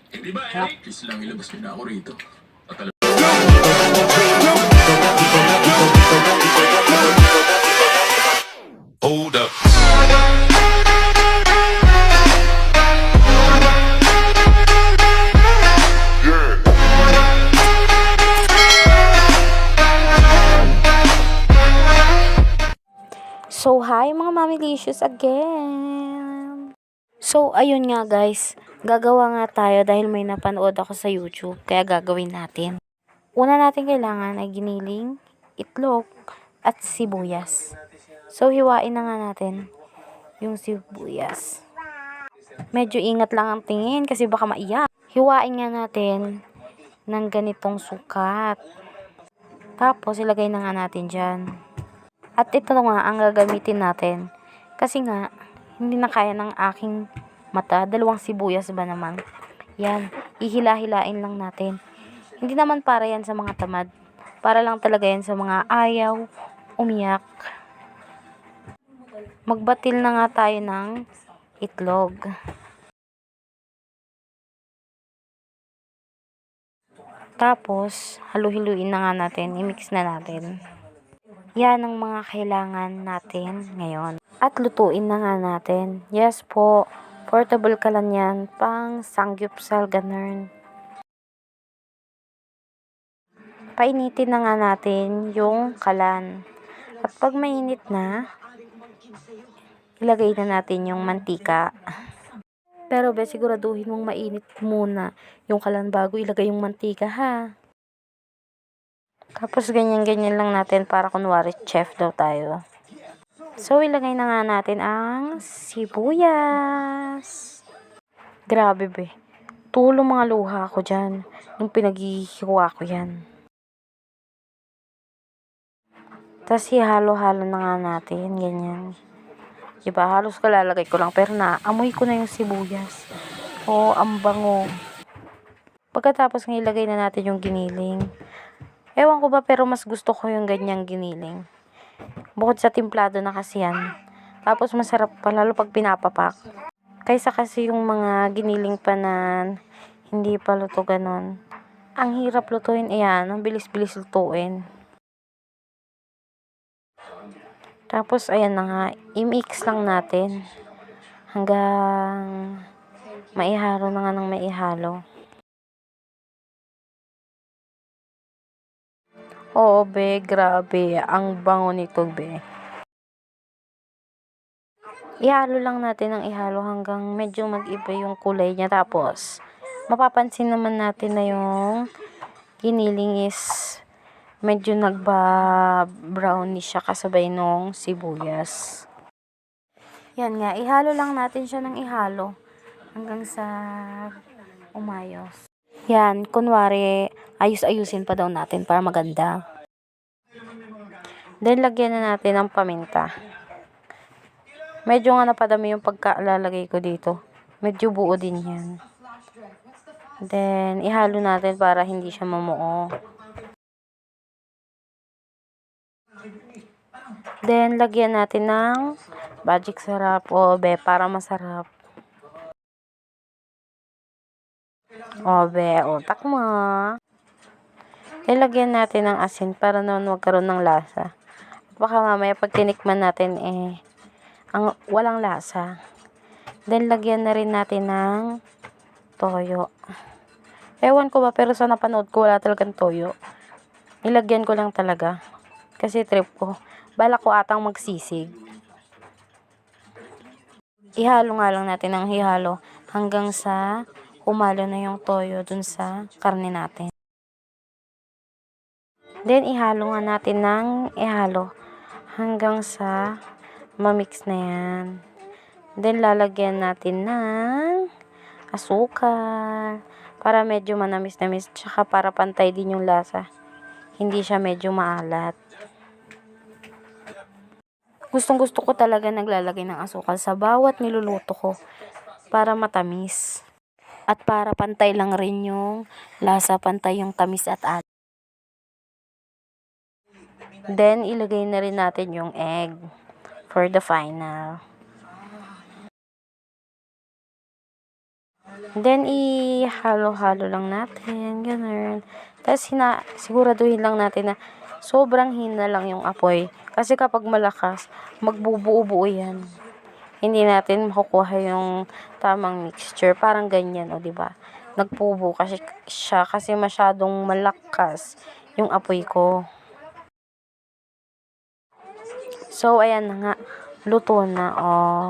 Di ba, Eric? Please lang ilabas niyo na ako rito. Hold up. So, hi mga Mamilicious again! So, ayun nga guys, gagawa nga tayo dahil may napanood ako sa YouTube, kaya gagawin natin. Una natin kailangan ay giniling, itlog, at sibuyas. So, hiwain na nga natin yung sibuyas. Medyo ingat lang ang tingin kasi baka maiyak. Hiwain nga natin ng ganitong sukat. Tapos, ilagay na nga natin dyan. At ito nga ang gagamitin natin. Kasi nga, hindi na kaya ng aking mata. 2 sibuyas ba naman? Yan, ihila-hilain lang natin. Hindi naman para yan sa mga tamad. Para lang talaga yan sa mga ayaw, umiyak. Magbatil na nga tayo ng itlog. Tapos, halu-hiluin na nga natin. I-mix na natin. Yan ang mga kailangan natin ngayon. At lutuin na nga natin. Yes po, portable ka lang yan. Pang sangyupsal, ganun. Painitin na nga natin yung kalan. At pag mainit na, ilagay na natin yung mantika. Pero siguraduhin mong mainit muna yung kalan bago ilagay yung mantika, ha? Tapos ganyan-ganyan lang natin para kunwari chef daw tayo. So, ilagay na nga natin ang sibuyas. Grabe be. Tulong mga luha ko dyan. Nung pinaghihiwa ko yan. Tapos ihalo-halo na nga natin. Ganyan. Diba? Halos kalalagay ko lang. Pero naamoy ko na yung sibuyas. Oo, ang bango. Pagkatapos ng ilagay na natin yung giniling. Ewan ko ba pero mas gusto ko yung ganyang giniling. Bukod sa timplado na kasi yan. Tapos masarap pa lalo pag pinapapak. Kaysa kasi yung mga giniling pa na hindi pa luto ganon. Ang hirap lutuin, ayan. Ang bilis-bilis lutuin. Tapos ayan na nga. I-mix lang natin. Hanggang maihalo na nga ng maihalo. Oo, be, grabe. Ang bango nito, be. Ihalo lang natin ang ihalo hanggang medyo mag-iba yung kulay niya. Tapos, mapapansin naman natin na yung giniling is medyo nagba-brownish siya kasabay nung sibuyas. Yan nga, ihalo lang natin siya ng ihalo hanggang sa umayos. Yan, kunwari, ayus-ayusin pa daw natin para maganda. Then, lagyan na natin ng paminta. Medyo nga napadami yung pagkalalagay ko dito. Medyo buo din yan. Then, ihalo natin para hindi siya mamuo. Then, lagyan natin ng magic sarap o be, para masarap. O be, utak mo. Ilagyan natin ng asin para naman magkaroon ng lasa. Baka mamaya pag tinikman natin ang walang lasa. Then, lagyan na rin natin ng toyo. Ewan ko ba, pero sa napanood ko, wala talagang toyo. Nilagyan ko lang talaga. Kasi trip ko. Balak ko atang magsisig. Ihalo nga lang natin ng ihalo hanggang sa umalo na yung toyo dun sa karne natin. Then, ihalo nga natin ng ihalo hanggang sa mamix na yan. Then, lalagyan natin ng asukal para medyo manamis-namis. Tsaka para pantay din yung lasa. Hindi siya medyo maalat. Gustong-gusto ko talaga naglalagay ng asukal sa bawat niluluto ko para matamis. At para pantay lang rin yung lasa, pantay yung tamis at alat. Then, ilagay na rin natin yung egg for the final. Then, ihalo-halo lang natin. Ganun. Tapos, siguraduhin lang natin na sobrang hina lang yung apoy. Kasi kapag malakas, magbubuo-buo yan. Hindi natin makukuha yung tamang mixture. Parang ganyan, o diba? Nagpubo kasi siya kasi masyadong malakas yung apoy ko. So, ayan na nga. Luto na, oh.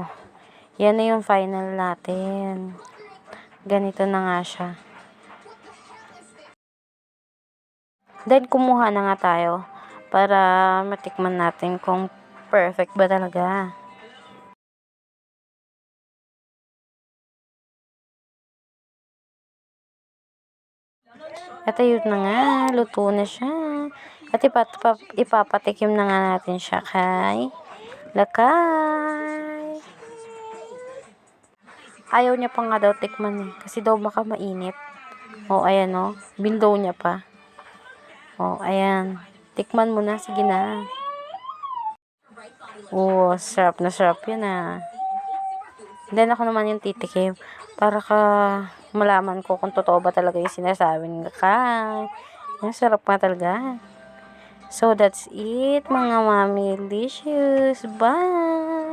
Yan na yung final natin. Ganito na nga siya. Then, kumuha na nga tayo para matikman natin kung perfect ba talaga. At ayun na nga, luto na siya. At ipapatikim na nga natin siya kay Lakay. Ayaw niya pa nga daw tikman eh, kasi daw baka mainit. O, ayan o, bindow niya pa. O, ayan. Tikman mo na, sige na. O, sarap na sarap yun ah. Then ako naman yung titikim para malaman ko kung totoo ba talaga yung sinasabi ng Lakay. Ang sarap nga talaga. So, that's it, mga mami delicious. Bye!